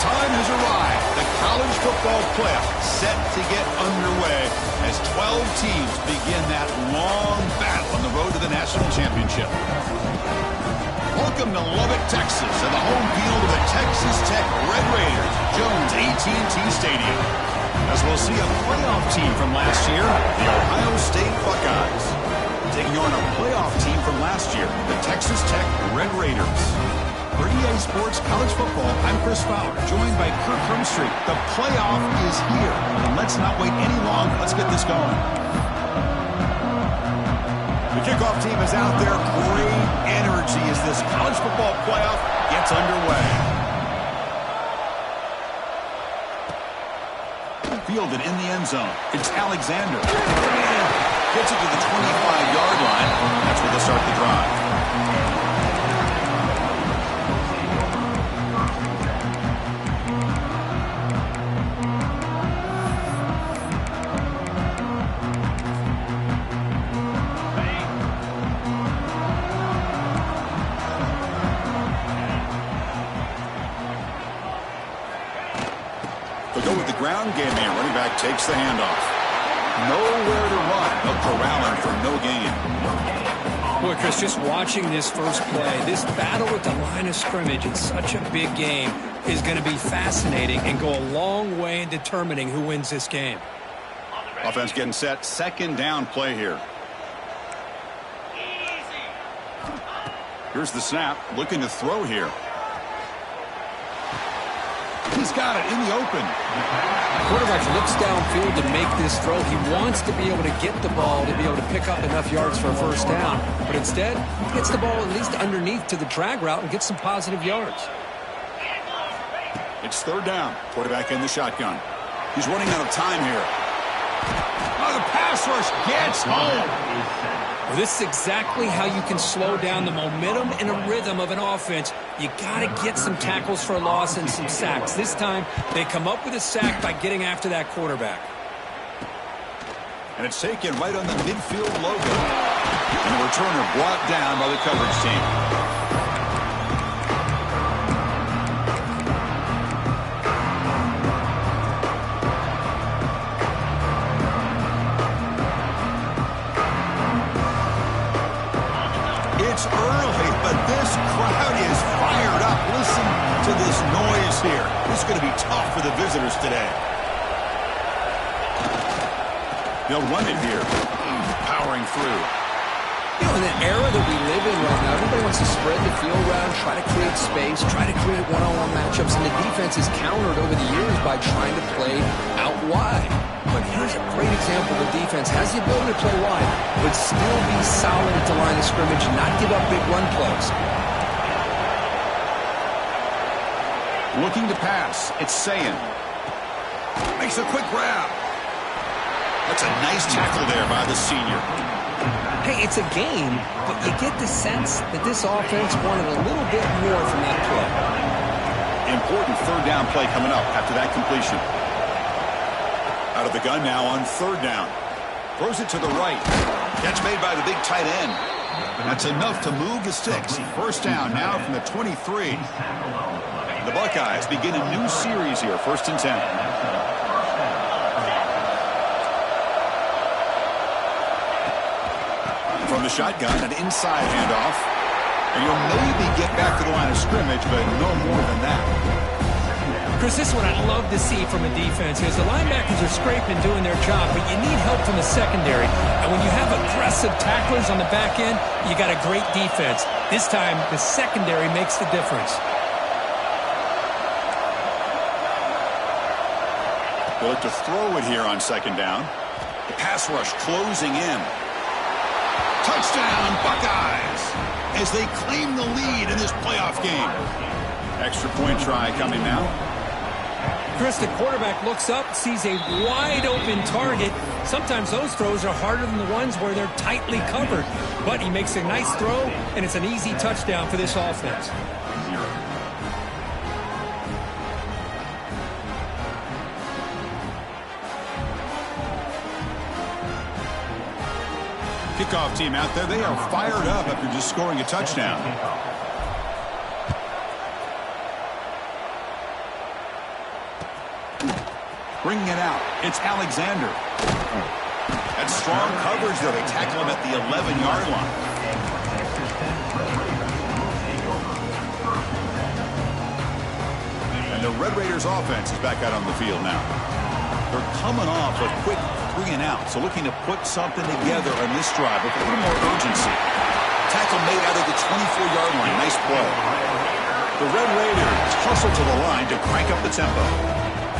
time has arrived. The college football playoff set to get underway as 12 teams begin that long battle on the road to the national championship. Welcome to Lubbock, Texas, and the home field of the Texas Tech Red Raiders, Jones AT&T Stadium. As we'll see a playoff team from last year, the Ohio State Buckeyes, taking on a playoff team from last year, the Texas Tech Red Raiders. For EA Sports College Football, I'm Chris Fowler, joined by Kirk Hermstreet. The playoff is here, and let's not wait any longer. Let's get this going. The kickoff team is out there. Great energy as this college football playoff gets underway. Fielded in the end zone. It's Alexander. Gets it to the 25-yard line. That's where they'll start the drive. They'll go with the ground game here. Running back takes the handoff. Nowhere to run. No corralling for no gain. Boy, Chris, just watching this first play, this battle at the line of scrimmage in such a big game is going to be fascinating and go a long way in determining who wins this game. Offense getting set. Second down play here. Here's the snap. Looking to throw here. He's got it in the open. The quarterback looks downfield to make this throw. He wants to be able to get the ball to be able to pick up enough yards for a first down. But instead, he gets the ball at least underneath to the drag route and gets some positive yards. It's third down. Quarterback in the shotgun. He's running out of time here. Oh, the pass rush gets home. Well, this is exactly how you can slow down the momentum and a rhythm of an offense. You got to get some tackles for a loss and some sacks. This time, they come up with a sack by getting after that quarterback. And it's taken right on the midfield logo. And the returner brought down by the coverage team. It's early, but this crowd is fired up. Listen to this noise here. This is going to be tough for the visitors today. They'll run it here. Powering through. You know, in the era that we live in right now, everybody wants to spread the field around, try to create space, try to create one-on-one matchups, and the defense is countered over the years by trying to play out wide. But here's a great example. The defense has the ability to play wide, but still be solid at the line of scrimmage, not give up big run plays. Looking to pass. It's Sayin. Makes a quick grab. That's a nice tackle there by the senior. Hey, it's a game, but you get the sense that this offense wanted a little bit more from that play. Important third down play coming up after that completion. Out of the gun now on third down. Throws it to the right. Catch made by the big tight end. That's enough to move the sticks. First down now from the 23. The Buckeyes begin a new series here. 1st and 10. From the shotgun, an inside handoff. And you'll maybe get back to the line of scrimmage, but no more than that. Chris, this is what I love to see from a defense is the linebackers are scraping, doing their job, but you need help from the secondary. And when you have aggressive tacklers on the back end, you got a great defense. This time, the secondary makes the difference. They look to throw it here on second down. The pass rush closing in. Touchdown, Buckeyes, as they claim the lead in this playoff game. Extra point try coming now. Chris, the quarterback looks up, sees a wide-open target. Sometimes those throws are harder than the ones where they're tightly covered. But he makes a nice throw, and it's an easy touchdown for this offense. Kickoff team out there, they are fired up after just scoring a touchdown. Bringing it out, it's Alexander. That's strong coverage there. They tackle him at the 11-yard line. And the Red Raiders offense is back out on the field now. They're coming off a quick 3-and-out, so looking to put something together on this drive with a little more urgency. Tackle made out of the 24-yard line. Nice play. The Red Raiders hustle to the line to crank up the tempo.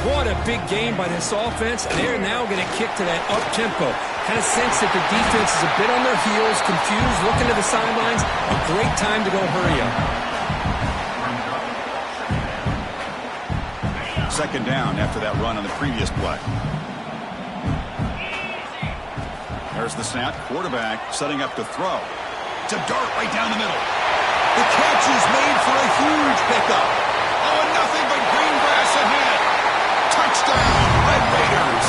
What a big game by this offense, and they're now going to kick to that up-tempo. Kind of sense that the defense is a bit on their heels, confused, looking to the sidelines. A great time to go hurry up. Second down after that run on the previous play. There's the snap. Quarterback setting up to throw. It's a dart right down the middle. The catch is made for a huge pickup. Oh, and nothing but green grass ahead. Touchdown, Red Raiders,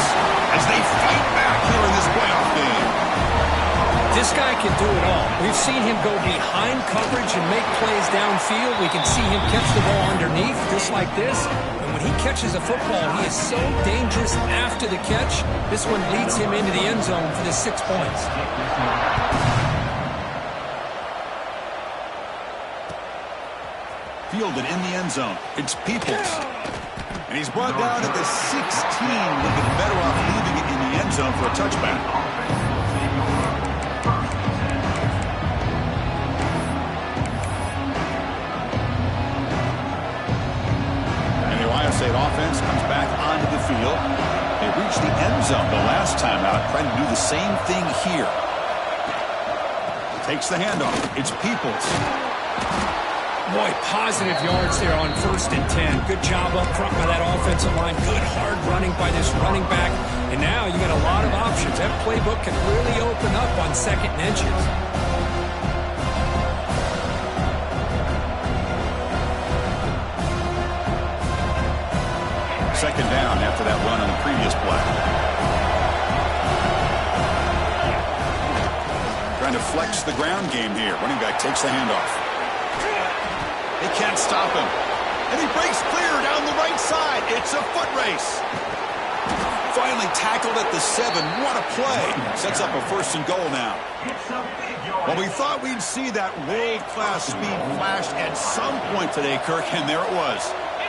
as they fight back here in this playoff game. This guy can do it all. We've seen him go behind coverage and make plays downfield. We can see him catch the ball underneath, just like this. And when he catches a football, he is so dangerous after the catch. This one leads him into the end zone for the 6 points. Fielded in the end zone. It's Peoples. And he's brought down at the 16. Would have been better off leaving it in the end zone for a touchback. And the Ohio State offense comes back onto the field. They reached the end zone the last time out, trying to do the same thing here. Takes the handoff. It's Peoples. Boy, positive yards there on 1st and 10. Good job up front by that offensive line. Good hard running by this running back. And now you got a lot of options. That playbook can really open up on 2nd and inches. Second down after that run on the previous play. Trying to flex the ground game here. Running back takes the handoff. They can't stop him. And he breaks clear down the right side. It's a foot race. Finally tackled at the 7. What a play. Sets up a 1st and goal now. Well, we thought we'd see that world-class speed flash at some point today, Kirk, and there it was.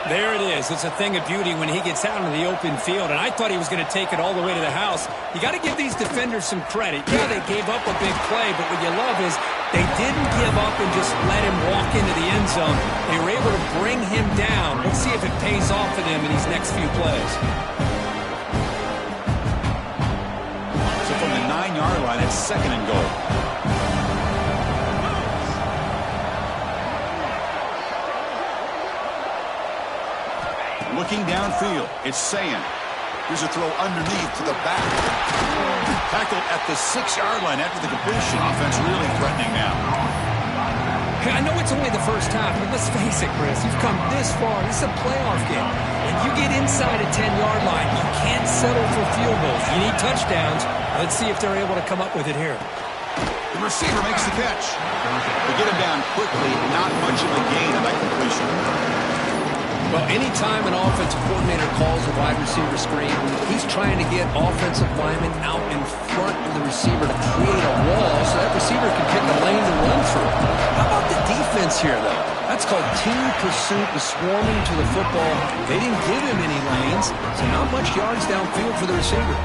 There it is. It's a thing of beauty when he gets out into the open field, and I thought he was going to take it all the way to the house. You got to give these defenders some credit. Yeah, they gave up a big play, but what you love is they didn't give up and just let him walk into the end zone. They were able to bring him down. Let's see if it pays off for them in these next few plays. So from the 9-yard line, it's 2nd and goal. Looking downfield, it's Sayin. Here's a throw underneath to the back. Tackled at the 6-yard line after the completion. Offense really threatening now. I know it's only the first half, but let's face it, Chris. You've come this far. This is a playoff game. When you get inside a 10-yard line, you can't settle for field goals. You need touchdowns. Let's see if they're able to come up with it here. The receiver makes the catch. They get him down quickly. Not much of a gain on that completion. Well, anytime an offensive coordinator calls a wide receiver screen, he's trying to get offensive linemen out in front of the receiver to create a wall so that receiver can pick a lane to run through. How about the defense here, though? That's called team pursuit, the swarming to the football. They didn't give him any lanes, so not much yards downfield for the receiver.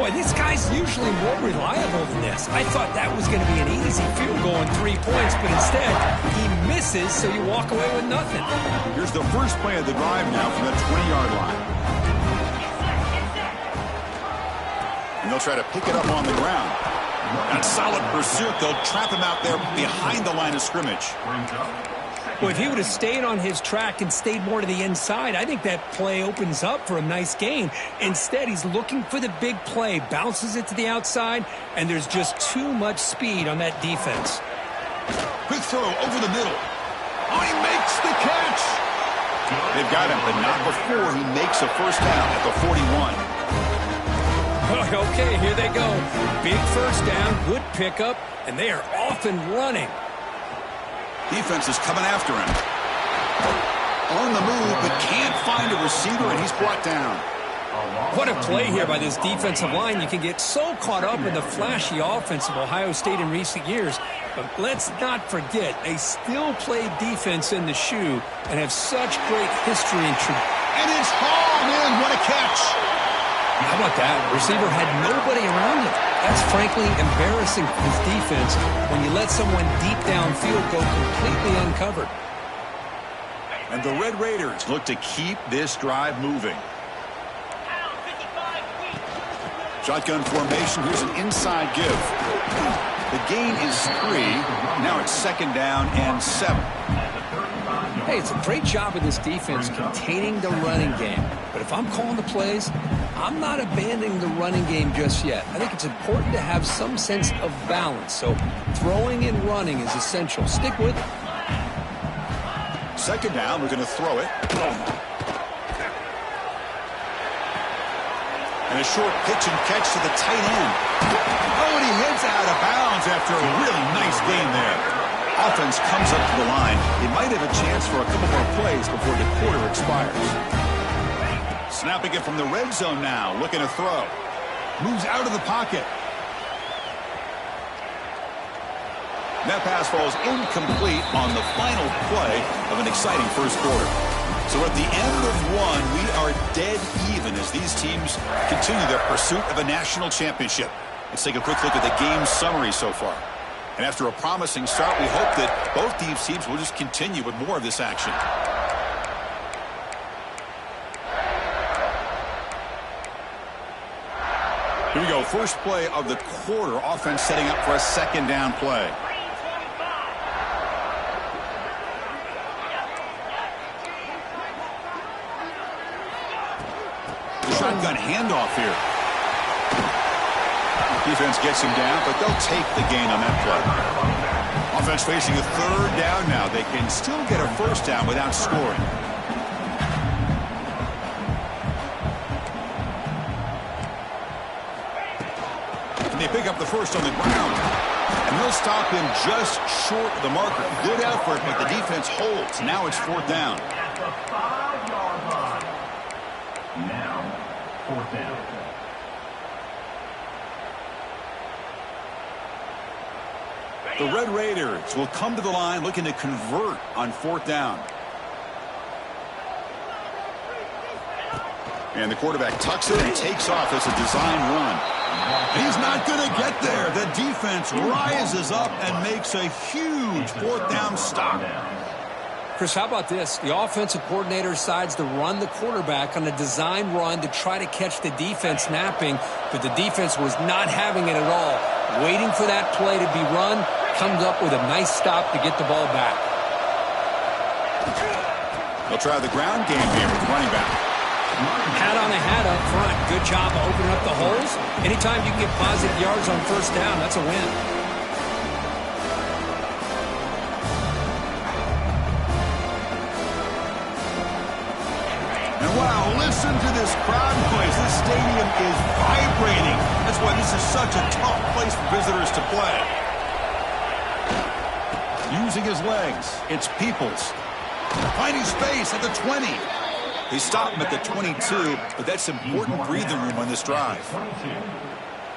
Boy, this guy's usually more reliable than this. I thought that was going to be an easy field goal and 3 points, but instead, he misses, so you walk away with nothing. Here's the first play of the drive now from that 20-yard line. And they'll try to pick it up on the ground. That solid pursuit, they'll trap him out there behind the line of scrimmage. Well, if he would have stayed on his track and stayed more to the inside, I think that play opens up for a nice gain. Instead, he's looking for the big play, bounces it to the outside, and there's just too much speed on that defense. Quick throw over the middle. Oh, he makes the catch. They've got him, but not before he makes a first down at the 41. Okay, here they go. Big first down, good pickup, and they are off and running. Defense is coming after him. On the move, but can't find a receiver, and he's brought down. What a play here by this defensive line. You can get so caught up in the flashy offense of Ohio State in recent years. But let's not forget, they still play defense in the shoe and have such great history and tradition. And it's hauled in. What a catch. How about that? Receiver had nobody around him. That's frankly embarrassing for his defense when you let someone deep downfield go completely uncovered. And the Red Raiders look to keep this drive moving. Shotgun formation. Here's an inside give. The gain is 3. Now it's 2nd down and 7. Hey, it's a great job of this defense containing the running game. But if I'm calling the plays, I'm not abandoning the running game just yet. I think it's important to have some sense of balance. So throwing and running is essential. Stick with it. 2nd down. We're going to throw it. And a short pitch and catch to the tight end. Oh, and he heads out of bounds after a really nice gain there. Offense comes up to the line. They might have a chance for a couple more plays before the quarter expires. Snapping it from the red zone now. Looking to throw. Moves out of the pocket. That pass falls incomplete on the final play of an exciting first quarter. So at the end of one, we are dead even as these teams continue their pursuit of a national championship. Let's take a quick look at the game summary so far. And after a promising start, we hope that both these teams will just continue with more of this action. Here we go. First play of the quarter. Offense setting up for a 2nd down play. Shotgun handoff here. Defense gets him down, but they'll take the gain on that play. Offense facing a 3rd down now. They can still get a 1st down without scoring. And they pick up the 1st on the ground. And they'll stop him just short of the marker. Good effort, but the defense holds. Now it's 4th down. The Red Raiders will come to the line looking to convert on 4th down. And the quarterback tucks it and takes off as a design run. And he's not going to get there. The defense rises up and makes a huge 4th down stop. Chris, how about this? The offensive coordinator decides to run the quarterback on a design run to try to catch the defense napping, but the defense was not having it at all. Waiting for that play to be run, comes up with a nice stop to get the ball back. They'll try the ground game here with the running back. Hat on a hat up front. Good job of opening up the holes. Anytime you can get positive yards on 1st down, that's a win. And wow, listen to this crowd noise. This stadium is vibrating. That's why this is such a tough place for visitors to play. Using his legs, it's Peoples. Finding space at the 20. They stop him at the 22, but that's important breathing room on this drive.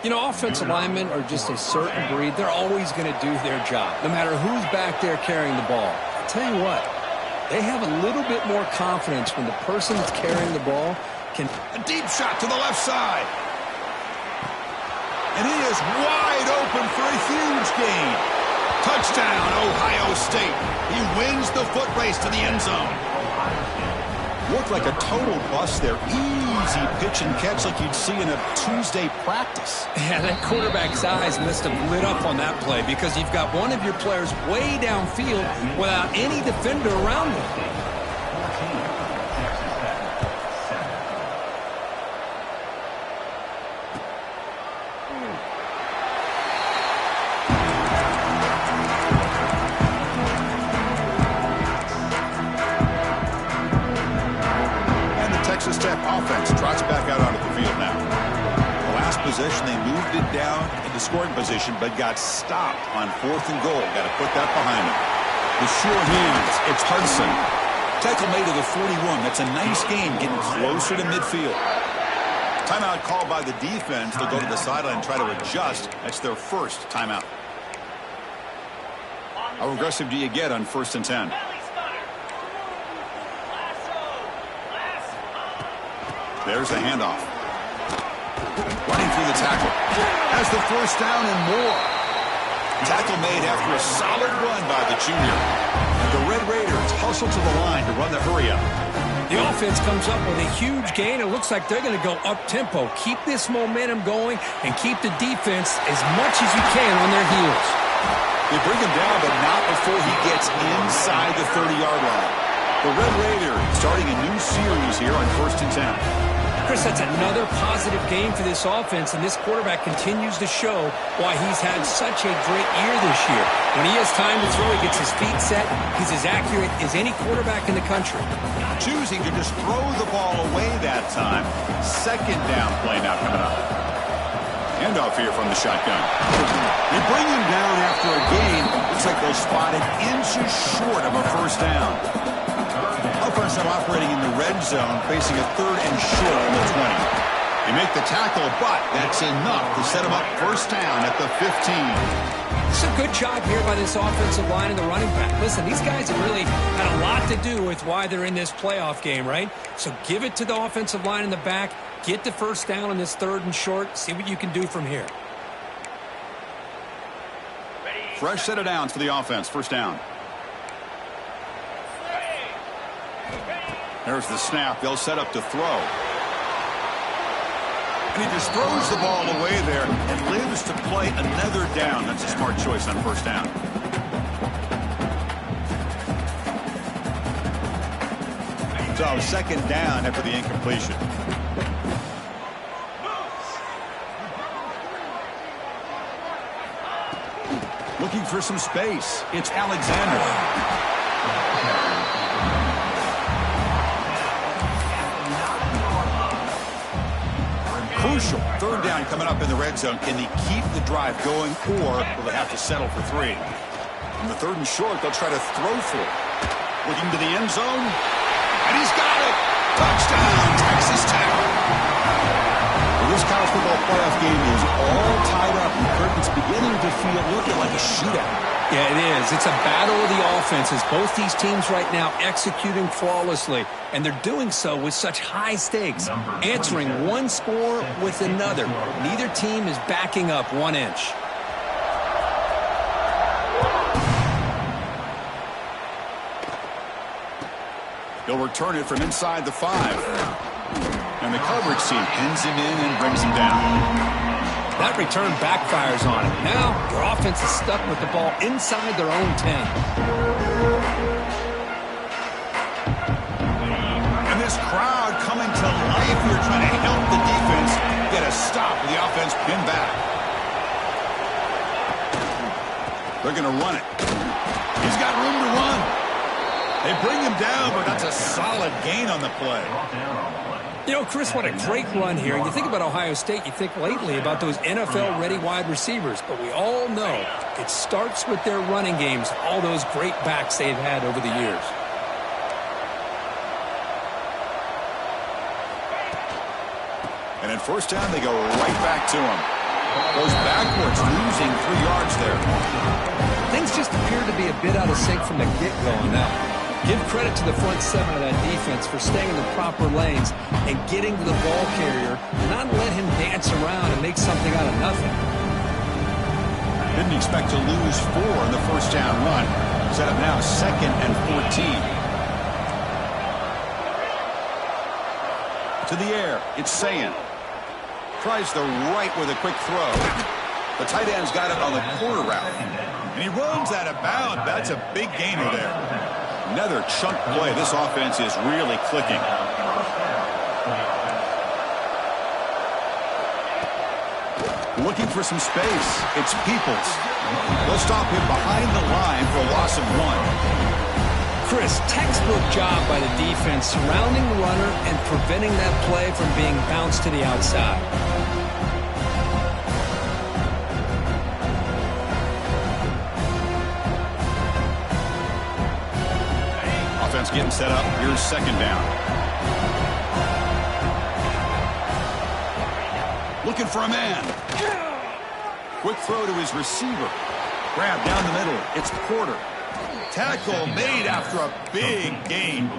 You know, offensive linemen are just a certain breed. They're always going to do their job, no matter who's back there carrying the ball. I'll tell you what, they have a little bit more confidence when the person that's carrying the ball can... A deep shot to the left side. And he is wide open for a huge gain. Touchdown, Ohio State. He wins the foot race to the end zone. Looked like a total bust there. Easy pitch and catch like you'd see in a Tuesday practice. Yeah, that quarterback's eyes must have lit up on that play because you've got one of your players way downfield without any defender around him. Texas Tech offense trots back out onto the field now. The last possession, they moved it down into scoring position, but got stopped on 4th and goal. Got to put that behind them. With sure hands, it's Hudson. Tackle made to the 41. That's a nice game, getting closer to midfield. Timeout called by the defense. They'll go to the sideline and try to adjust. That's their first timeout. How aggressive do you get on 1st and 10? There's the handoff. Running through the tackle. Has the first down and more. Tackle made after a solid run by the junior. And the Red Raiders hustle to the line to run the hurry-up. The offense comes up with a huge gain. It looks like they're going to go up-tempo. Keep this momentum going and keep the defense as much as you can on their heels. They bring him down, but not before he gets inside the 30-yard line. The Red Raiders starting a new series here on 1st and 10. Chris, that's another positive game for this offense, and this quarterback continues to show why he's had such a great year this year. When he has time to throw, he gets his feet set. He's as accurate as any quarterback in the country. Choosing to just throw the ball away that time. 2nd down play now coming up. Handoff here from the shotgun. They bring him down after a gain. Looks like they'll spot it inches short of a first down. Offense now operating in the red zone, facing a 3rd and short on the 20. They make the tackle, but that's enough to set him up first down at the 15. It's a good job here by this offensive line and the running back. Listen, these guys have really had a lot to do with why they're in this playoff game, right? So give it to the offensive line in the back. Get the first down on this 3rd and short. See what you can do from here. Fresh set of downs for the offense. First down. There's the snap. They'll set up to throw. And he just throws the ball away there and lives to play another down. That's a smart choice on first down. So 2nd down after the incompletion. Looking for some space. It's Alexander. Crucial 3rd down coming up in the red zone. Can they keep the drive going, or will they have to settle for 3? On the 3rd and short, they'll try to throw for it. Looking to the end zone, and he's got it. Touchdown, Texas Tech. Well, this college football playoff game is all tied up, and Kirk, it's beginning to feel looking like a shootout. Yeah, it is. It's a battle of the offenses. Both these teams right now executing flawlessly, and they're doing so with such high stakes, answering one score with another. Neither team is backing up 1 inch. He'll return it from inside the 5. And the coverage team pins him in and brings him down. That return backfires on him. Now, your offense is stuck with the ball inside their own 10. And this crowd coming to life here, trying to help the defense get a stop with the offense pinned back. They're going to run it. He's got room to run. They bring him down, but that's a solid gain on the play. You know, Chris, what a great run here. And you think about Ohio State, you think lately about those NFL-ready wide receivers. But we all know it starts with their running games, all those great backs they've had over the years. And at first down, they go right back to him. Goes backwards, losing 3 yards there. Things just appear to be a bit out of sync from the get-go on that one. Give credit to the front 7 of that defense for staying in the proper lanes and getting to the ball carrier, not let him dance around and make something out of nothing. Didn't expect to lose 4 in the first down run. Set up now 2nd and 14. To the air, it's Sayin. Tries the right with a quick throw. The tight end's got it on the corner route. And he runs out of bounds. That's a big gainer there. Another chunk play. This offense is really clicking. Looking for some space. It's Peoples. They'll stop him behind the line for a loss of 1. Chris, textbook job by the defense surrounding the runner and preventing that play from being bounced to the outside. Offense getting set up. Here's 2nd down. looking for a man. Quick throw to his receiver. Grab down the middle. It's Porter. Tackle made after a big gain.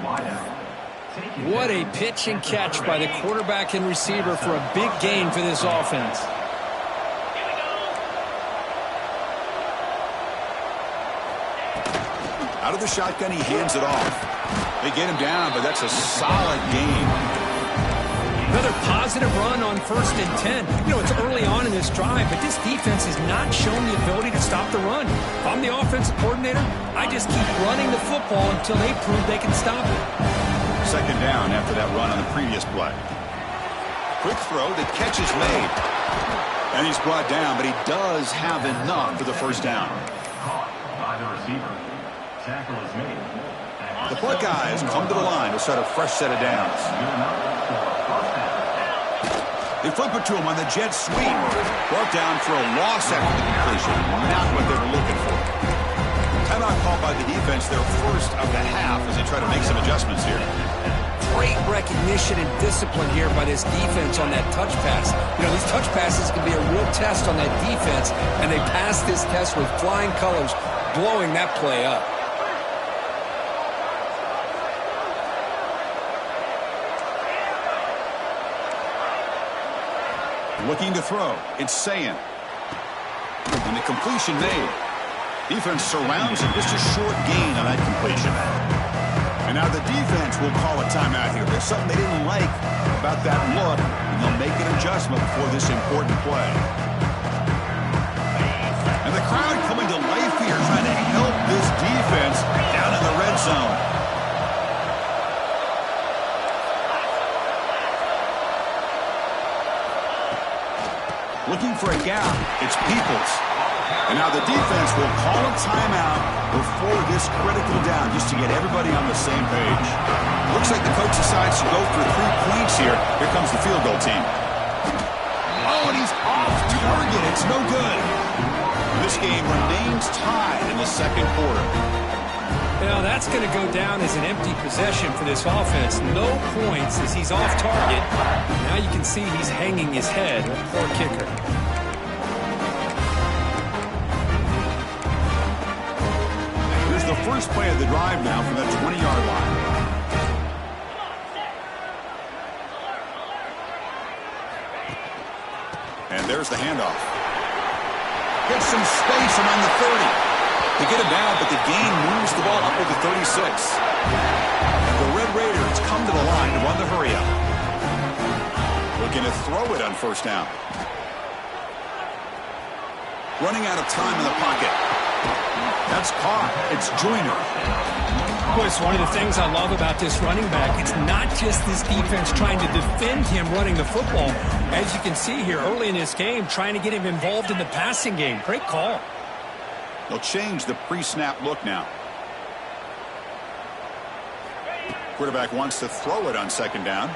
What a pitch and catch by the quarterback and receiver for a big gain for this offense. Out of the shotgun, he hands it off. They get him down, but that's a solid gain. Another positive run on 1st and 10. You know, it's early on in this drive, but this defense has not shown the ability to stop the run. If I'm the offensive coordinator, I just keep running the football until they prove they can stop it. Second down after that run on the previous play. Quick throw, the catch is made. And he's brought down, but he does have enough for the first down. Caught by the receiver. Tackle is made. The Buckeyes come to the line to start a fresh set of downs. They flip it to him on the jet sweep. Brought down for a loss after the completion. Not what they were looking for. Timeout called by the defense, their first of the half, as they try to make some adjustments here. Great recognition and discipline here by this defense on that touch pass. You know, these touch passes can be a real test on that defense, and they passed this test with flying colors, blowing that play up. Looking to throw. It's Sayin. And the completion made. Defense surrounds him. Just a short gain on that completion. And now the defense will call a timeout here. There's something they didn't like about that look, and they'll make an adjustment for this important play. And the crowd coming to life here, trying to help this defense down in the red zone. Looking for a gap. It's Peoples. And now the defense will call a timeout before this critical down, just to get everybody on the same page. Looks like the coach decides to go for 3 points here. Here comes the field goal team. Oh, and he's off target. It's no good. This game remains tied in the second quarter. Now that's going to go down as an empty possession for this offense. No points as he's off target. Now you can see he's hanging his head. A poor kicker. Here's the first play of the drive now from the 20-yard line. And there's the handoff. Gets some space around the 30. They get him down, but the gain moves the ball up to the 36. And the Red Raiders come to the line to run the hurry-up. Looking to throw it on first down. Running out of time in the pocket. That's caught. It's Joyner. Boy, it's one of the things I love about this running back. It's not just this defense trying to defend him running the football. As you can see here early in this game, trying to get him involved in the passing game. Great call. They'll change the pre-snap look now. Quarterback wants to throw it on second down.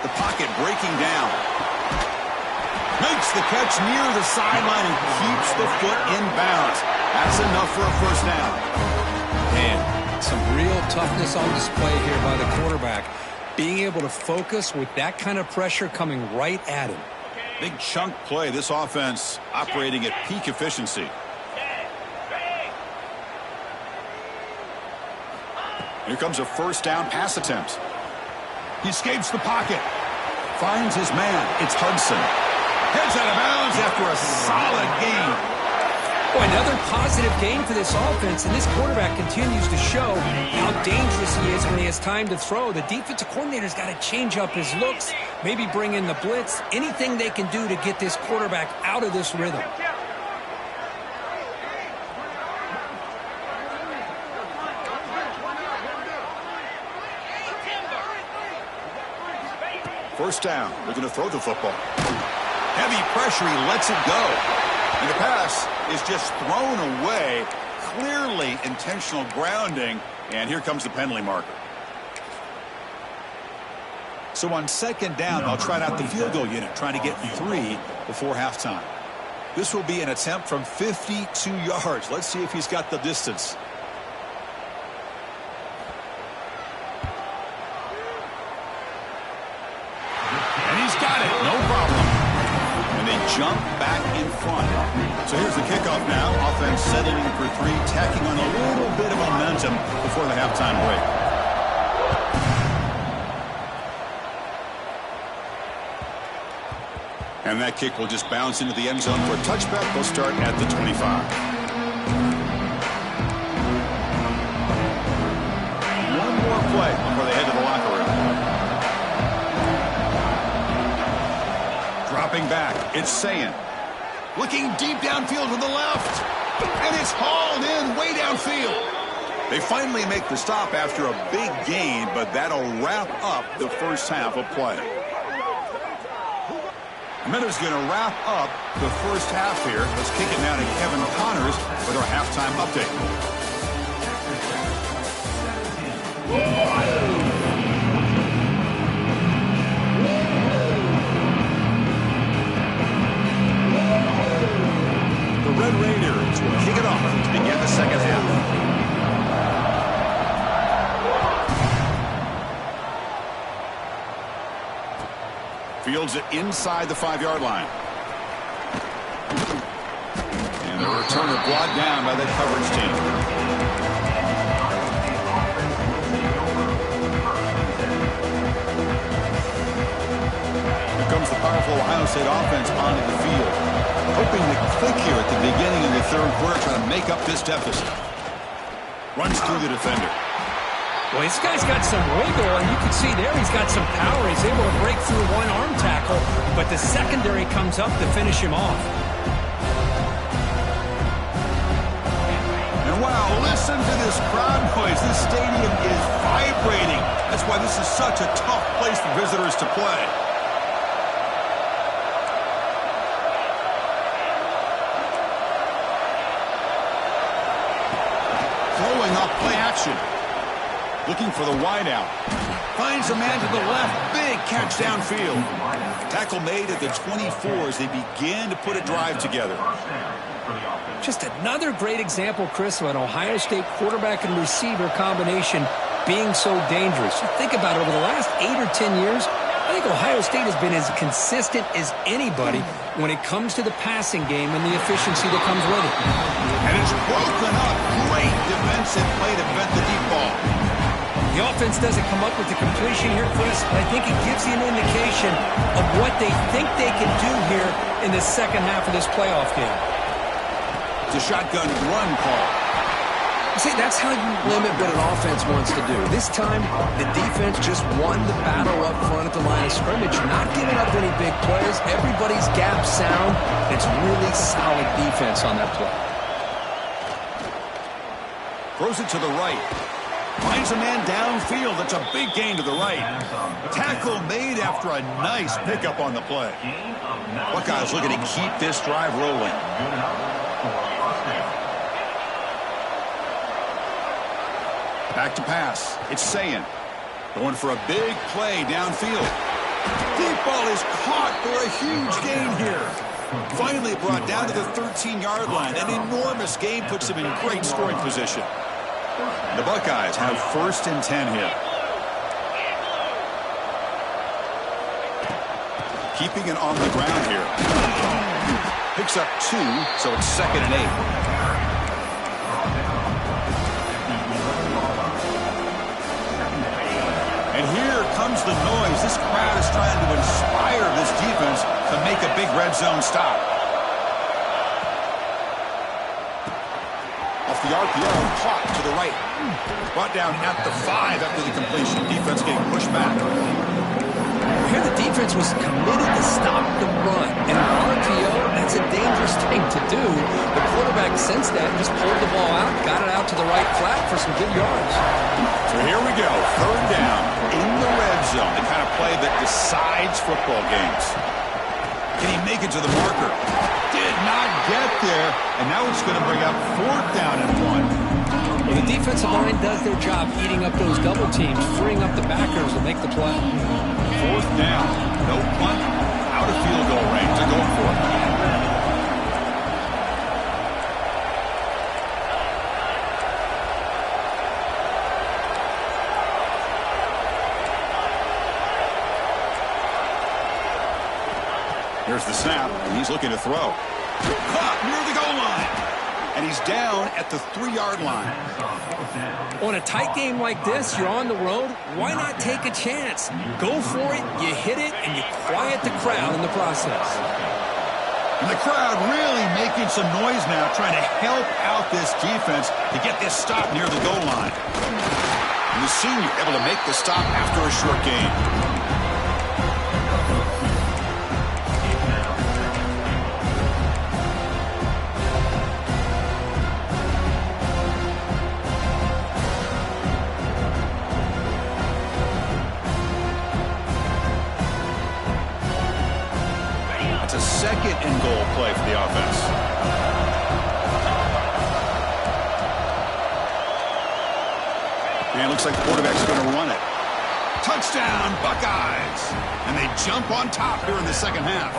The pocket breaking down. Makes the catch near the sideline and keeps the foot in bounds. That's enough for a first down. Man, some real toughness on display here by the quarterback. Being able to focus with that kind of pressure coming right at him. Big chunk play. This offense operating at peak efficiency. Here comes a first down pass attempt. He escapes the pocket. Finds his man. It's Hudson. Heads out of bounds after a solid gain. Boy, another positive gain for this offense, and this quarterback continues to show how dangerous he is when he has time to throw. The defensive coordinator's got to change up his looks, maybe bring in the blitz, anything they can do to get this quarterback out of this rhythm. First down. They're going to throw the football. Heavy pressure. He lets it go. And the pass is just thrown away. Clearly intentional grounding. And here comes the penalty marker. So on second down, they'll try out the field goal unit, trying to get 3 before halftime. This will be an attempt from 52 yards. Let's see if he's got the distance. And he's got it. No problem. jump back in front. So here's the kickoff now. Offense settling for three, tacking on a little bit of momentum before the halftime break. And that kick will just bounce into the end zone for a touchback. They'll start at the 25. One more play before they head to the locker room. Dropping back, it's Sayin. Looking deep downfield to the left. And it's hauled in way downfield. They finally make the stop after a big gain, but that'll wrap up the first half of play. Miller's going to wrap up the first half here. Let's kick it now to Kevin Connors with our halftime update. The Red Raiders will kick it off to begin the second half. Fields it inside the 5-yard line. And the returner brought down by the coverage team. Here comes the powerful Ohio State offense onto the field. Hoping to click here at the beginning of the third quarter, trying to make up this deficit. Runs through the defender. Well, this guy's got some wiggle, and you can see there he's got some power. He's able to break through one arm tackle, but the secondary comes up to finish him off. And wow, listen to this crowd noise. This stadium is vibrating. That's why this is such a tough place for visitors to play. Throwing up play action. Looking for the wideout. Finds a man to the left. Big catch downfield. Tackle made at the 24 as they begin to put a drive together. Just another great example, Chris, of an Ohio State quarterback and receiver combination being so dangerous. You think about it, over the last 8 or 10 years, I think Ohio State has been as consistent as anybody when it comes to the passing game and the efficiency that comes with it. And it's broken up. Great defensive play to prevent the deep ball. The offense doesn't come up with the completion here, Chris, but I think it gives you an indication of what they think they can do here in the second half of this playoff game. It's a shotgun run call. See, that's how you limit what an offense wants to do. This time, the defense just won the battle up front at the line of scrimmage, not giving up any big plays. Everybody's gap sound. It's really solid defense on that play. Throws it to the right. Finds a man downfield. That's a big gain to the right. Tackle made after a nice pickup on the play. Buckeyes looking to keep this drive rolling. Back to pass. It's Sayin. Going for a big play downfield. Deep ball is caught for a huge gain here. Finally brought down to the 13-yard line. An enormous gain puts them in great scoring position. The Buckeyes have 1st and 10 here. Keeping it on the ground here. Picks up 2, so it's 2nd and 8. And here comes the noise. This crowd is trying to inspire this defense to make a big red zone stop. Off the RPO, caught to the right. Brought down at the 5 after the completion. Defense getting pushed back. Here the defense was committed to stop the run. And an RPO, that's a dangerous thing to do. The quarterback sensed that and just pulled the ball out, got it out to the right flat for some good yards. So here we go. 3rd down in the red zone. The kind of play that decides football games. Can he make it to the marker? Did not get there. And now it's going to bring up 4th down and 1. Well, the defensive line does their job eating up those double teams, freeing up the backers to make the play. 4th down. No punt. Out of field goal range. They're going for it. Here's the snap, and he's looking to throw. Caught near the goal line. And he's down at the 3-yard line. On a tight game like this, you're on the road. Why not take a chance? Go for it, you hit it, and you quiet the crowd in the process. And the crowd really making some noise now, trying to help out this defense to get this stop near the goal line. And the senior able to make the stop after a short gain. Second and goal play for the offense. And it looks like the quarterback's going to run it. Touchdown, Buckeyes! And they jump on top here in the second half.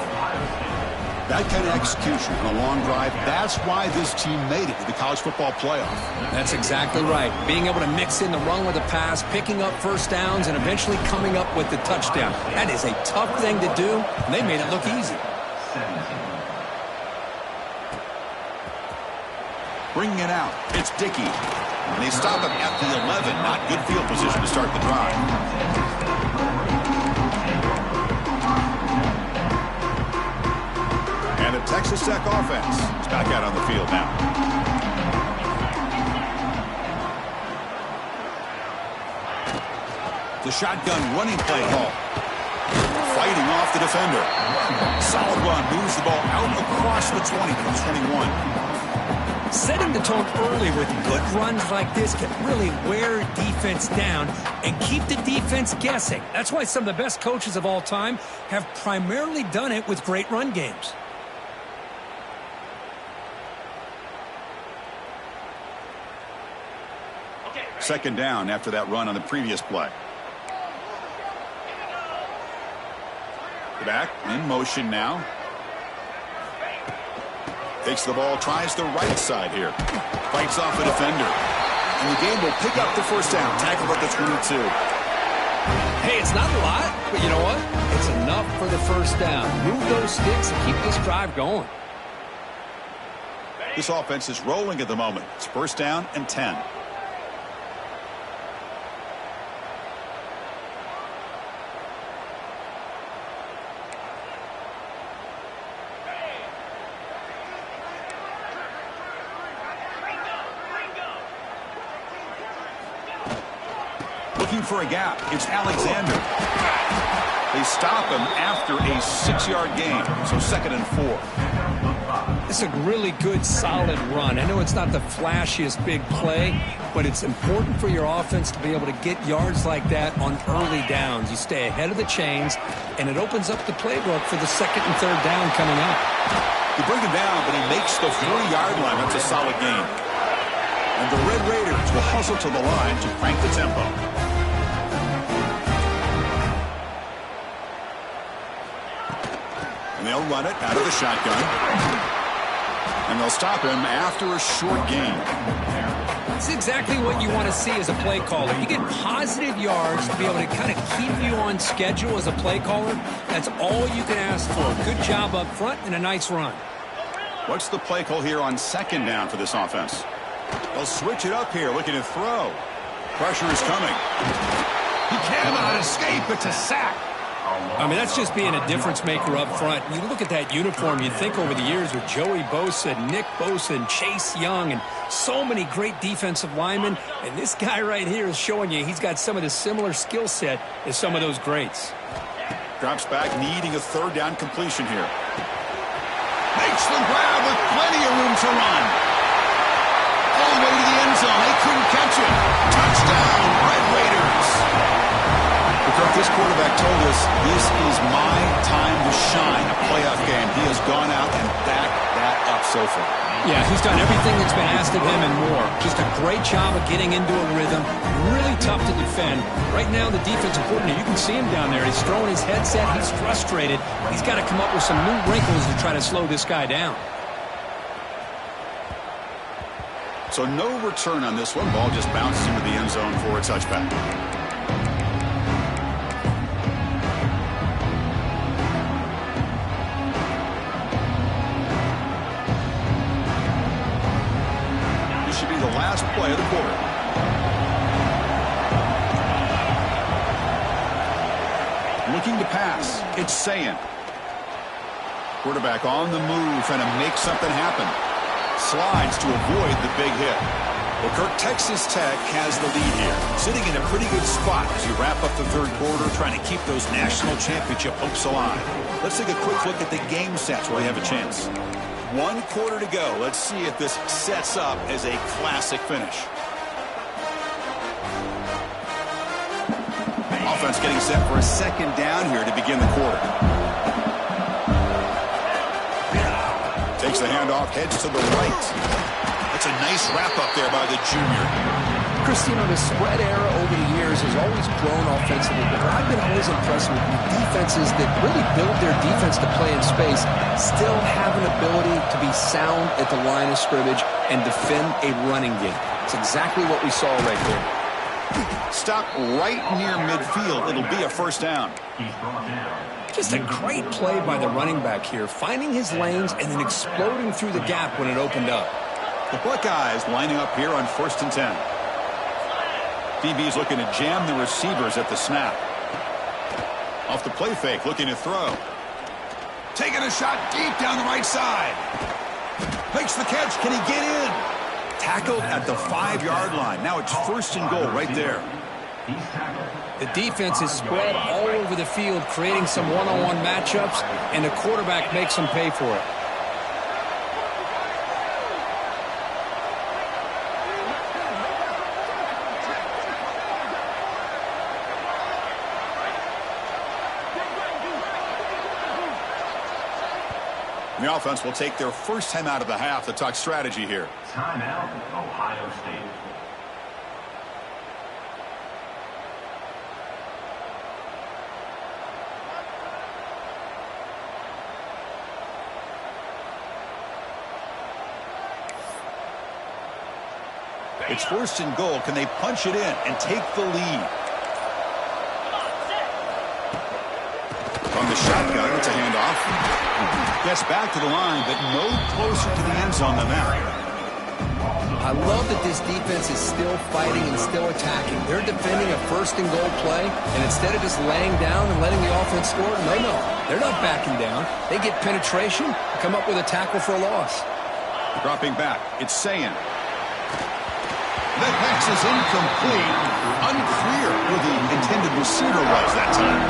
That kind of execution on a long drive, that's why this team made it to the college football playoff. That's exactly right. Being able to mix in the run with the pass, picking up first downs, and eventually coming up with the touchdown. That is a tough thing to do, and they made it look easy. Bringing it out, it's Dickey. And they stop him at the 11. Not good field position to start the drive. And the Texas Tech offense is back out on the field now. The shotgun running play call. Fighting off the defender. Solid run, moves the ball out across the 20 to the 21. Setting the tone early with good runs like this can really wear defense down and keep the defense guessing. That's why some of the best coaches of all time have primarily done it with great run games. Second down after that run on the previous play. Back in motion now. Takes the ball, tries the right side here. Fights off a defender. And the game will pick up the first down. Tackle at the 22. Hey, it's not a lot, but you know what? It's enough for the first down. Move those sticks and keep this drive going. This offense is rolling at the moment. It's first down and 10. Looking for a gap. It's Alexander. They stop him after a 6-yard gain. So second and 4. It's a really good, solid run. I know it's not the flashiest big play, but it's important for your offense to be able to get yards like that on early downs. You stay ahead of the chains, and it opens up the playbook for the second and third down coming up. You bring him down, but he makes the 40-yard line. That's a solid gain. And the Red Raiders will hustle to the line to crank the tempo. And they'll run it out of the shotgun. And they'll stop him after a short gain. It's exactly what you want to see as a play caller. You get positive yards to be able to kind of keep you on schedule as a play caller. That's all you can ask for. Good job up front and a nice run. What's the play call here on second down for this offense? They'll switch it up here, looking to throw. Pressure is coming. He cannot escape. It's a sack. I mean, that's just being a difference maker up front. You look at that uniform, you think over the years with Joey Bosa, Nick Bosa, and Chase Young, and so many great defensive linemen. And this guy right here is showing you he's got some of the similar skill set as some of those greats. Drops back, needing a third down completion here. Makes the grab with plenty of room to run. All the way to the end zone. They couldn't catch it. Touchdown, Red Raiders. This quarterback told us this is my time to shine, a playoff game. He has gone out and backed that up so far. Yeah, he's done everything that's been asked of him and more. Just a great job of getting into a rhythm. Really tough to defend. Right now, the defensive coordinator, you can see him down there. He's throwing his headset. He's frustrated. He's got to come up with some new wrinkles to try to slow this guy down. So no return on this one. Ball just bounces into the end zone for a touchback. play of the quarter. Looking to pass. It's Sayin. Quarterback on the move, trying to make something happen. Slides to avoid the big hit. Well, Kirk, Texas Tech has the lead here, sitting in a pretty good spot as you wrap up the third quarter, trying to keep those national championship hopes alive. Let's take a quick look at the game sets where they have a chance. 1 quarter to go. Let's see if this sets up as a classic finish. Offense getting set for a second down here to begin the quarter. Takes the handoff, heads to the right. That's a nice wrap-up there by the junior. Christine, the spread era over the years has always grown offensively, but I've been always impressed with the defenses that really build their defense to play in space, still have an ability to be sound at the line of scrimmage and defend a running game. It's exactly what we saw right there. Stop right near midfield. It'll be a first down. He's brought down. Just a great play by the running back here, finding his lanes and then exploding through the gap when it opened up. The Buckeyes lining up here on 1st and 10. DB's looking to jam the receivers at the snap. Off the play fake, looking to throw. Taking a shot deep down the right side. Makes the catch. Can he get in? Tackled at the 5-yard line. Now it's 1st and goal right there. He's tackled. The defense is spread all over the field, creating some one-on-one matchups, and the quarterback makes them pay for it. The offense will take their first time out of the half to talk strategy here. Timeout, Ohio State. It's 1st and goal. Can they punch it in and take the lead? From the shotgun, it's a handoff. Gets back to the line, but no closer to the end zone than that. I love that this defense is still fighting and still attacking. They're defending a 1st and goal play, and instead of just laying down and letting the offense score, no, they're not backing down. They get penetration, come up with a tackle for a loss. Dropping back, it's Sayin. That pass is incomplete. Unclear who the intended receiver was that time.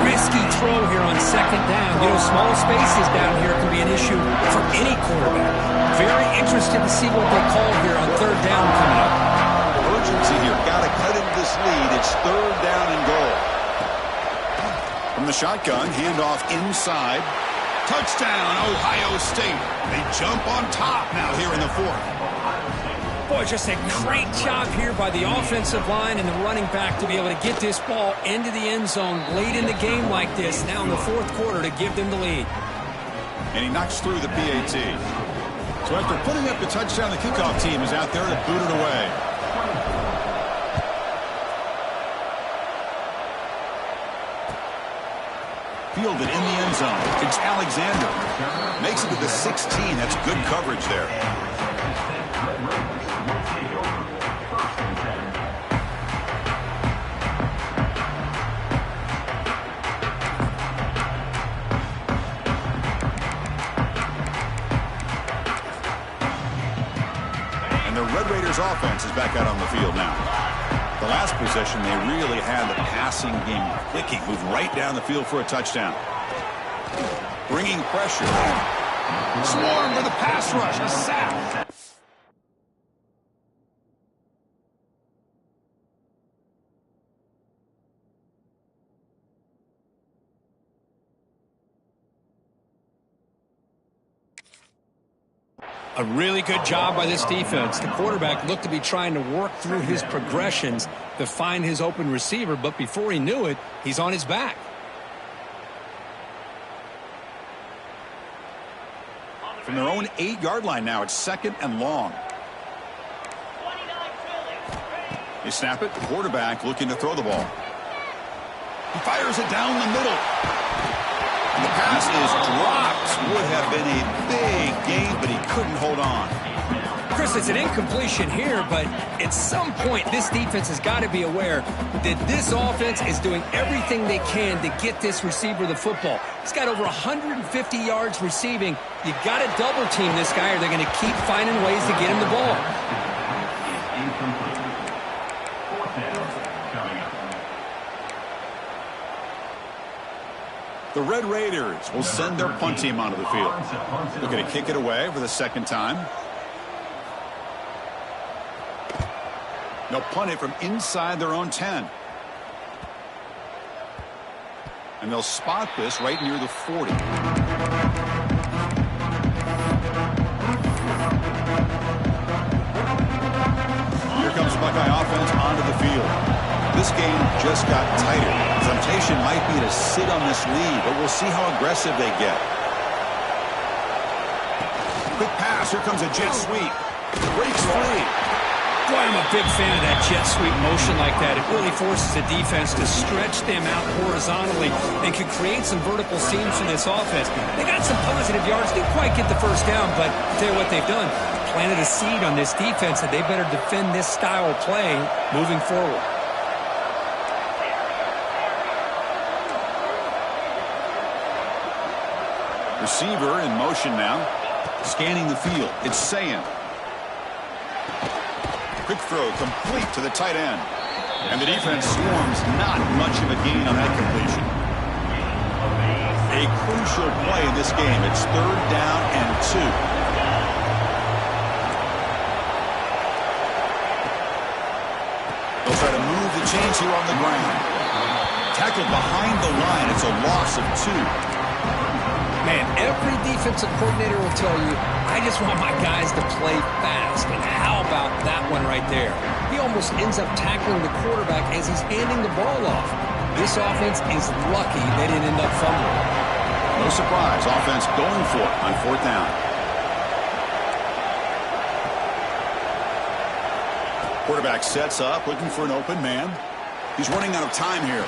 Risky throw here on 2nd down. You know, small spaces down here can be an issue for any quarterback. Very interested to see what they call here on 3rd down coming up. Urgency here. Got to cut into this lead. It's 3rd down and goal. From the shotgun, handoff inside. Touchdown, Ohio State. They jump on top now here in the 4th. Boy, just a great job here by the offensive line and the running back to be able to get this ball into the end zone late in the game like this, now in the 4th quarter, to give them the lead. And he knocks through the PAT. So after putting up the touchdown, the kickoff team is out there to boot it away. Fielded in the end zone. It's Alexander. Makes it to the 16. That's good coverage there. Red Raiders offense is back out on the field now. The last possession, they really had the passing game clicking, moved right down the field for a touchdown. Bringing pressure. Swarm for the pass rush, a sack. A really good job by this defense. The quarterback looked to be trying to work through his progressions to find his open receiver, but before he knew it, he's on his back. From their own 8-yard line now, it's 2nd and long. They snap it. The quarterback looking to throw the ball. He fires it down the middle. And the pass is dropped. Would have been a big gain, but he couldn't hold on. Chris, it's an incompletion here, but at some point, this defense has got to be aware that this offense is doing everything they can to get this receiver the football. He's got over 150 yards receiving. You got to double team this guy, or they're going to keep finding ways to get him the ball. The Red Raiders will send their punt team onto the field. They're going to kick it away for the second time. They'll punt it from inside their own 10. And they'll spot this right near the 40. Here comes the Buckeye offense onto the field. This game just got tighter. The temptation might be to sit on this lead, but we'll see how aggressive they get. Quick pass. Here comes a jet sweep. Breaks free. Boy, I'm a big fan of that jet sweep motion like that. It really forces the defense to stretch them out horizontally and can create some vertical seams for this offense. They got some positive yards. Didn't quite get the first down, but I'll tell you what they've done. Planted a seed on this defense that they better defend this style of play moving forward. Receiver in motion now. Scanning the field. It's Sayin. Quick throw complete to the tight end. And the defense swarms. Not much of a gain on that completion. A crucial play in this game. It's 3rd down and 2. They'll try to move the chains here on the ground. Tackled behind the line. It's a loss of 2. Man, every defensive coordinator will tell you, I just want my guys to play fast. And how about that one right there? He almost ends up tackling the quarterback as he's handing the ball off. This offense is lucky they didn't end up fumbling. No surprise. Offense going for it on 4th down. Quarterback sets up, looking for an open man. He's running out of time here.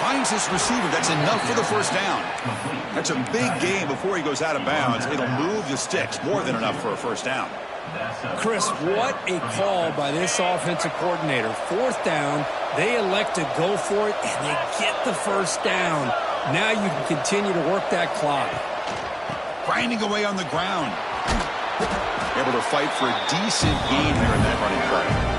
Finds his receiver. That's enough for the first down. That's a big gain before he goes out of bounds. It'll move the sticks. More than enough for a first down. Chris, what a call by this offensive coordinator. 4th down. They elect to go for it, and they get the first down. Now you can continue to work that clock. Grinding away on the ground. Able to fight for a decent gain here in that running play.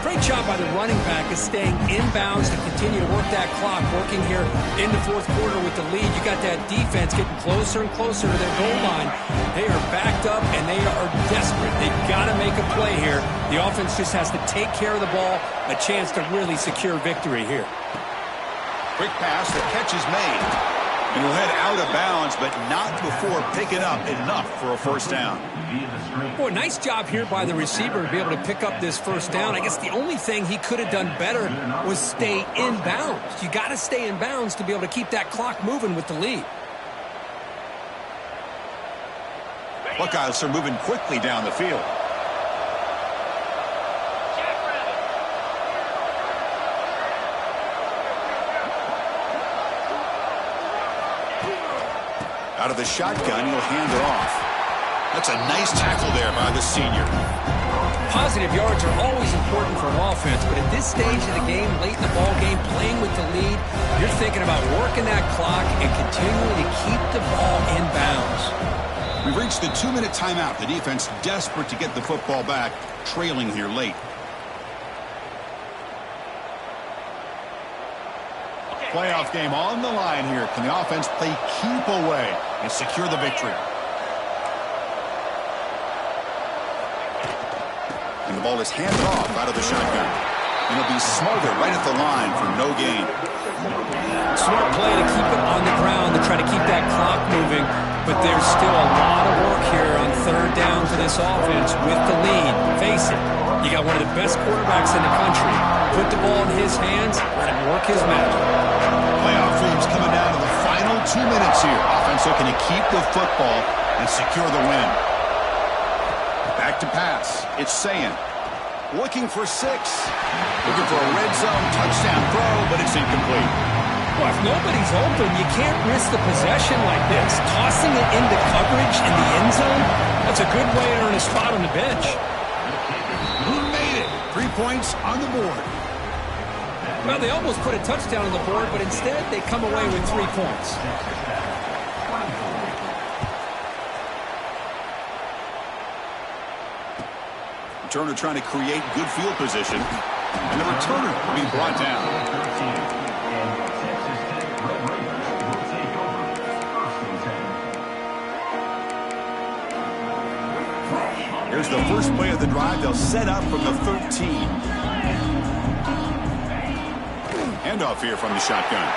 Great job by the running back is staying inbounds to continue to work that clock, working here in the 4th quarter with the lead. You got that defense getting closer and closer to their goal line. They are backed up, and they are desperate. They've got to make a play here. The offense just has to take care of the ball, a chance to really secure victory here. Quick pass, the catch is made. And will head out of bounds, but not before picking up enough for a first down. Boy, nice job here by the receiver to be able to pick up this first down. I guess the only thing he could have done better was stay in bounds. You got to stay in bounds to be able to keep that clock moving with the lead. Buckeyes are moving quickly down the field. Out of the shotgun, he'll hand it off. That's a nice tackle there by the senior. Positive yards are always important for an offense, but at this stage of the game, late in the ball game, playing with the lead, you're thinking about working that clock and continuing to keep the ball in bounds. We've reached the 2-minute timeout. The defense desperate to get the football back, trailing here late. Playoff game on the line here. Can the offense play keep away and secure the victory? And the ball is handed off out of the shotgun. And it'll be smothered right at the line for no gain. Smart play to keep it on the ground to try to keep that clock moving. But there's still a lot of work here on 3rd down for this offense with the lead. Face it, you got one of the best quarterbacks in the country. Put the ball in his hands, let him work his magic. Playoff dreams coming down to the final 2 minutes here. Offense looking to keep the football and secure the win. Back to pass. It's Sayin. Looking for 6. Looking for a red zone touchdown throw, but it's incomplete. Well, if nobody's open, you can't risk the possession like this. Tossing it into coverage in the end zone, that's a good way to earn a spot on the bench. Who made it? 3 points on the board. Well, they almost put a touchdown on the board, but instead they come away with 3 points. Returner trying to create good field position. And the returner will be brought down. Here's the first play of the drive. They'll set up from the 13. Handoff here from the shotgun.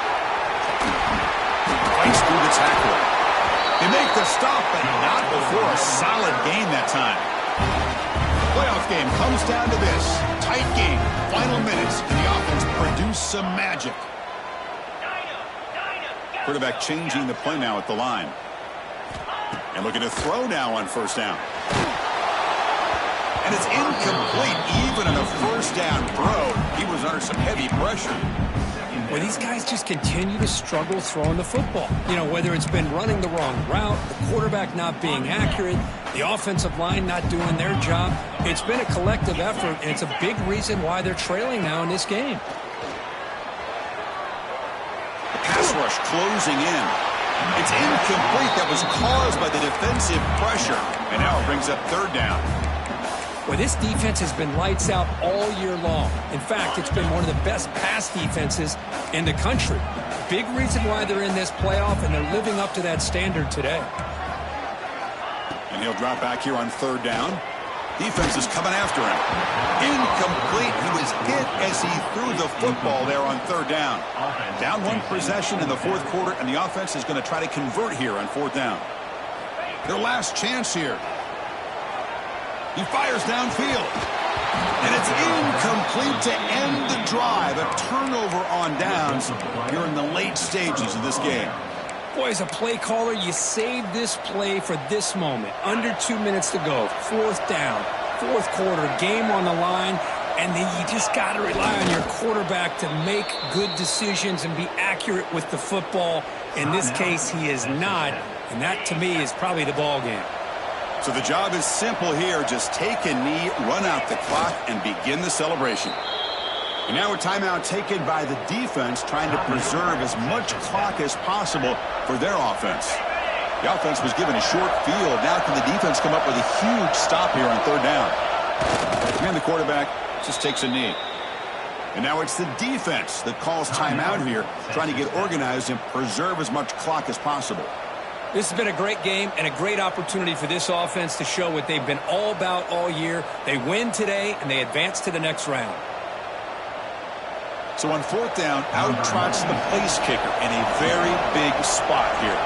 Fights through the tackle. They make the stop, but not before a solid gain that time. Playoff game comes down to this. Tight game. Final minutes, and the offense produce some magic. Quarterback changing the play now at the line. And looking to throw now on first down. And it's incomplete. Even on a first down throw, he was under some heavy pressure. Well, these guys just continue to struggle throwing the football. You know, whether it's been running the wrong route, the quarterback not being accurate, the offensive line not doing their job. It's been a collective effort, and it's a big reason why they're trailing now in this game. The pass rush closing in. It's incomplete. That was caused by the defensive pressure. And now it brings up third down. Well, this defense has been lights out all year long. In fact, it's been one of the best pass defenses in the country. Big reason why they're in this playoff, and they're living up to that standard today. And he'll drop back here on third down. Defense is coming after him. Incomplete. He was hit as he threw the football there on third down. Down one possession in the fourth quarter, and the offense is going to try to convert here on fourth down. Their last chance here. He fires downfield. And it's incomplete to end the drive. A turnover on downs here in the late stages of this game. Boy, as a play caller, you saved this play for this moment. Under 2 minutes to go. Fourth down. Fourth quarter. Game on the line. And then you just got to rely on your quarterback to make good decisions and be accurate with the football. In this case, he is not. And that, to me, is probably the ball game. So the job is simple here. Just take a knee, run out the clock, and begin the celebration. And now a timeout taken by the defense, trying to preserve as much clock as possible for their offense. The offense was given a short field. Now can the defense come up with a huge stop here on third down? And the quarterback just takes a knee. And now it's the defense that calls timeout here, trying to get organized and preserve as much clock as possible. This has been a great game and a great opportunity for this offense to show what they've been all about all year. They win today, and they advance to the next round. So on fourth down, out trots the place kicker in a very big spot here.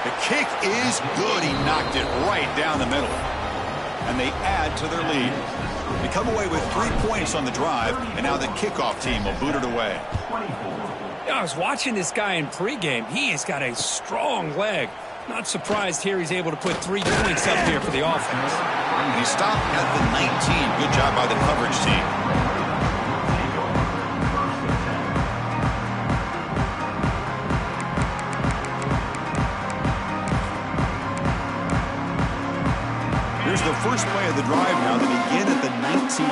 The kick is good. He knocked it right down the middle. And they add to their lead. They come away with 3 points on the drive, and now the kickoff team will boot it away. Yeah, I was watching this guy in pregame. He has got a strong leg. Not surprised here he's able to put 3 points up here for the offense. He stopped at the 19. Good job by the coverage team. Here's the first play of the drive now. They begin at the 19.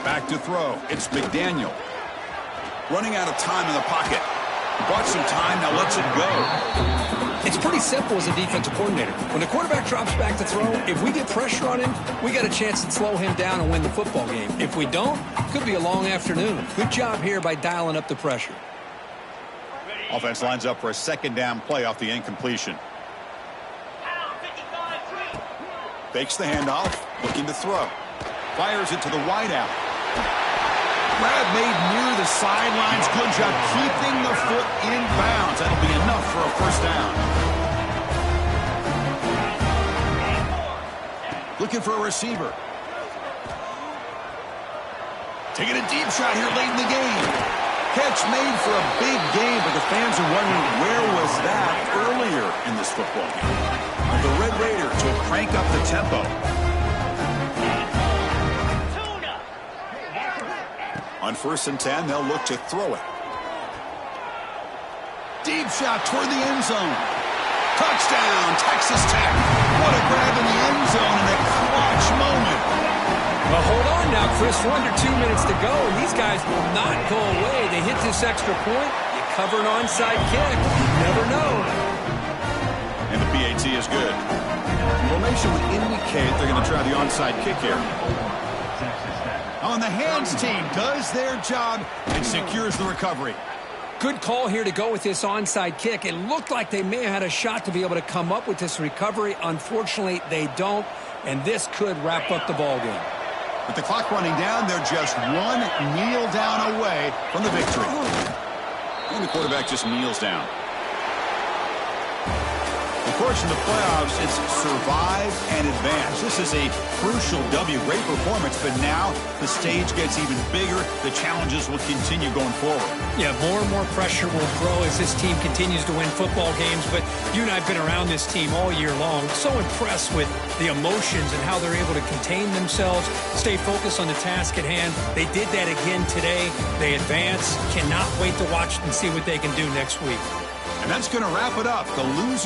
Back to throw. It's McDaniel. Running out of time in the pocket. Bought some time, now lets it go. It's pretty simple as a defensive coordinator. When the quarterback drops back to throw, if we get pressure on him, we got a chance to slow him down and win the football game. If we don't, it could be a long afternoon. Good job here by dialing up the pressure. Offense lines up for a second down play off the incompletion. Fakes the handoff, looking to throw. Fires it to the wideout. Grab made near the sidelines. Good job keeping the foot in bounds. That'll be enough for a first down. Looking for a receiver. Taking a deep shot here late in the game. Catch made for a big game, but the fans are wondering where was that earlier in this football game. The Red Raiders will crank up the tempo. On 1st and 10, they'll look to throw it. Deep shot toward the end zone. Touchdown, Texas Tech. What a grab in the end zone in a clutch moment. Well, hold on now, Chris. We're under 2 minutes to go, and these guys will not go away. They hit this extra point. You cover an onside kick. You never know. And the PAT is good. The formation would indicate they're going to try the onside kick here. On the hands team does their job and secures the recovery. Good call here to go with this onside kick. It looked like they may have had a shot to be able to come up with this recovery. Unfortunately, they don't, and this could wrap up the ball game. With the clock running down, they're just one kneel down away from the victory. And the quarterback just kneels down. Of course, in the playoffs, it's survive and advance. This is a crucial W. Great performance, but now the stage gets even bigger. The challenges will continue going forward. Yeah, more and more pressure will grow as this team continues to win football games, but you and I have been around this team all year long. So impressed with the emotions and how they're able to contain themselves, stay focused on the task at hand. They did that again today. They advance. Cannot wait to watch and see what they can do next week. And that's going to wrap it up. The loser